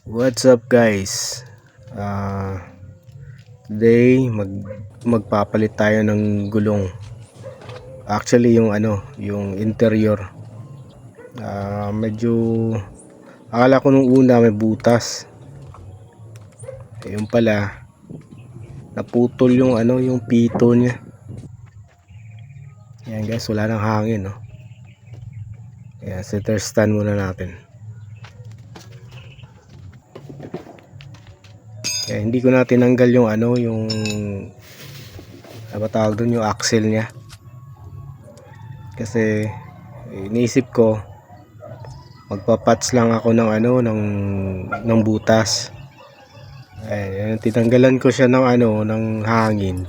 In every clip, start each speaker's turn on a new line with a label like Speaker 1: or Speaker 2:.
Speaker 1: What's up guys? Ah, Today magpapalit tayo ng gulong. Actually yung interior. Medyo akala ko nung una may butas. Yung pala naputol yung pito niya. Ayan guys, wala nang hangin, no. Ayan, center stand muna natin. Kaya hindi ko na tinanggal yung tawag doon, yung axle niya. Kasi iniisip ko magpapatch lang ako ng butas. Ayan, tinanggalan ko siya ng hangin.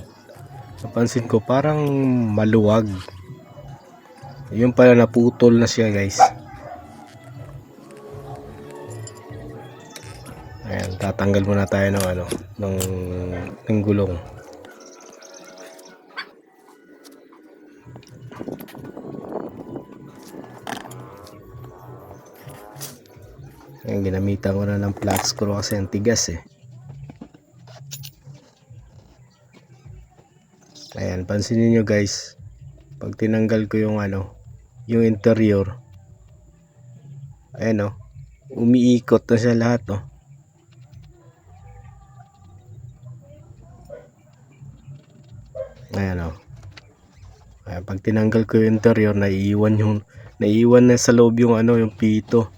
Speaker 1: Napansin ko parang maluwag. Yun pala, naputol na siya guys. Ayan, tatanggal muna tayo ng gulong. Ayan, ginamitan ko na ng flat screw kasi ang tigas eh. Ayan, pansinin nyo guys, pag tinanggal ko yung interior, ayan, umiikot na siya lahat, ayan, ayan, pag tinanggal ko yung interior, naiiwan na sa loob yung pito.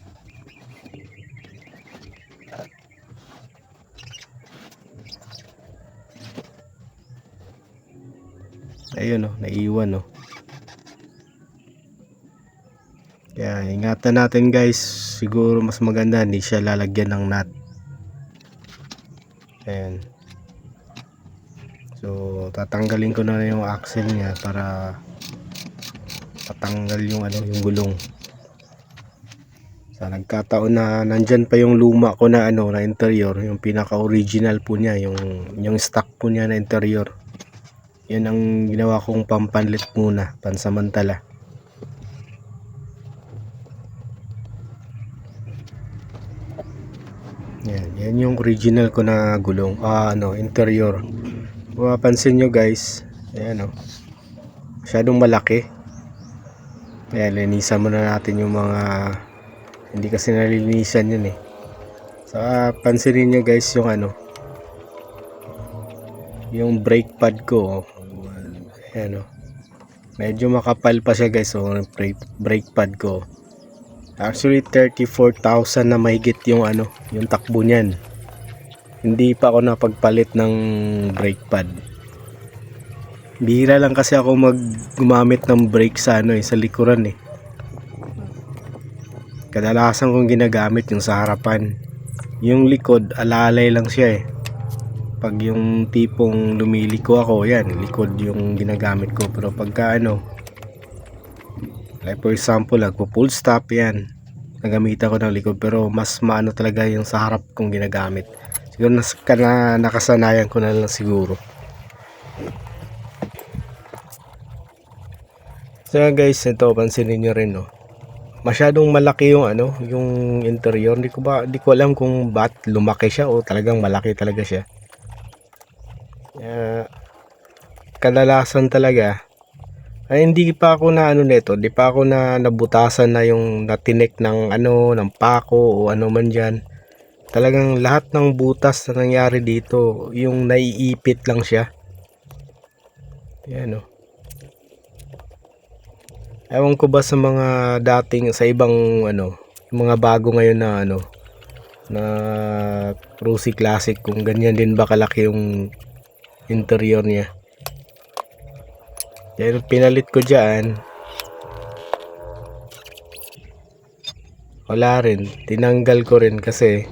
Speaker 1: Ayun, naiiwan, kaya ingatan natin guys. Siguro mas maganda hindi siya lalagyan ng nut. Ayan, so tatanggalin ko na yung axle niya para patanggal yung gulong. Sa nagkataon na nandyan pa yung luma ko na interior, yung pinaka original po niya, yung stock po niya na interior, yan ang ginawa kong pampanlit muna, pansamantala. Yan yung original ko na gulong, interior. Mapapansin nyo guys, ayan, masyadong malaki. Ayan, linisan muna natin yung mga hindi kasi nalilinisan yun eh. Saka pansinin nyo guys yung brake pad ko, ayan, medyo makapal pa siya guys. Brake pad ko actually 34,000 na mahigit yung takbo niyan. Hindi pa ako napagpalit ng brake pad. Bihira lang kasi ako gumamit ng brake sa sa likuran eh. Kadalasan kong ginagamit yung sa harapan. Yung likod, alalay lang siya eh. Pag yung tipong lumiliko ako, yan, likod yung ginagamit ko. Pero pagka like for example, full stop, yan, nagamitan ko ng likod. Pero mas maano talaga yung sa harap kong ginagamit. Siguro nakasanayan ko na lang siguro. So guys, ito pansinin nyo rin, masyadong malaki yung interior. Hindi ko alam kung ba't lumaki siya o talagang malaki talaga siya. Kadalasan talaga ay hindi pa ako na nito, di pa ako nabutasan na yung natinik ng ng pako o ano man diyan. Talagang lahat ng butas na nangyari dito, yung naiipit lang siya. Yan, ewan ko ba sa mga dating, sa ibang mga bago ngayon na na Cruzy Classic, kung ganyan din ba kalaki yung interior niya. Kaya pinalit ko dyan, wala rin, tinanggal ko rin kasi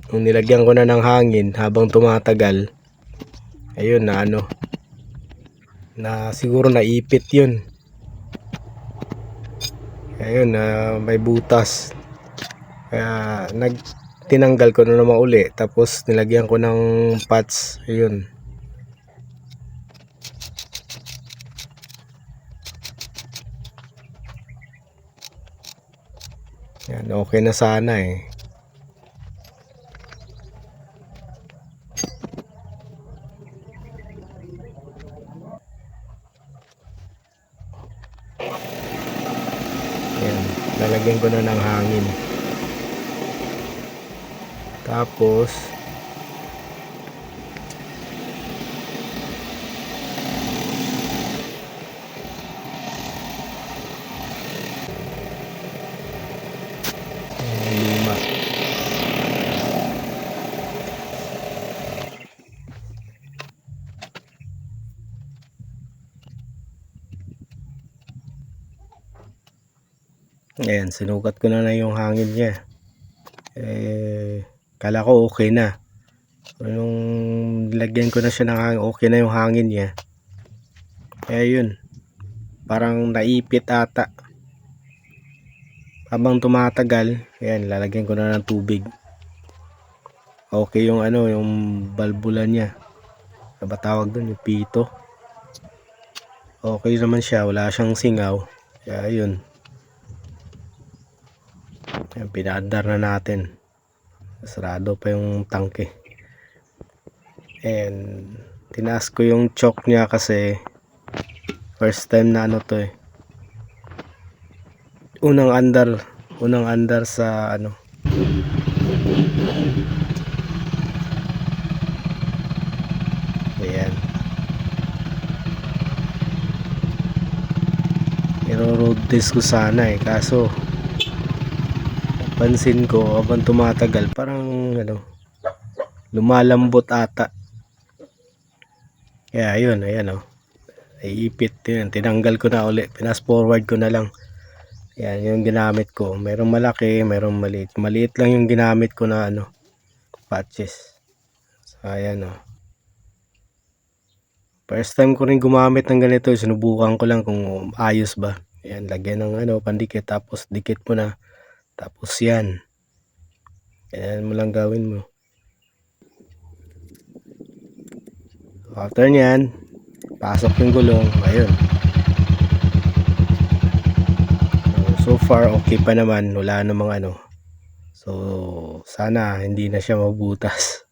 Speaker 1: kung nilagyan ko na ng hangin habang tumatagal, ayun na siguro naipit yun. Ayun, may butas. Kaya tinanggal ko na naman uli, tapos nilagyan ko ng patch. Ayun. Yan, okay na sana eh. Yan, lalagyan ko na ng hangin. Tapos luma. Ayan, sinukat ko na yung hangin niya. Kala ko okay na. Nung lagyan ko na siya ng hangin, okay na yung hangin niya. Yun, parang naipit ata. Habang tumatagal, ayan, lalagyan ko na ng tubig. Okay yung yung balbula niya. Ano ba tawag doon? Yung pito. Okay naman siya, wala siyang singaw. Kaya yun. Ayan, pinaandar na natin. Sarado pa yung tangke. And tinaas ko yung choke niya kasi first time na to eh. Unang andar sa ayan. Pero road test ko sana eh, kaso pansin ko habang tumatagal parang lumalambot ata. Kaya yun, ayan naiipit din. Tinanggal ko na uli, pinas forward ko na lang. Ayan yung ginamit ko. Merong malaki, merong maliit. Maliit lang yung ginamit ko na patches. So ayan first time ko rin gumamit ng ganito. Sinubukan ko lang kung ayos ba. Ayan, lagyan ng pandikit, tapos dikit mo na. Tapos yan. Ayan mo lang gawin mo. After nyan, pasok yung gulong. Ayun. So far okay pa naman, wala namang so sana hindi na siya mabutas.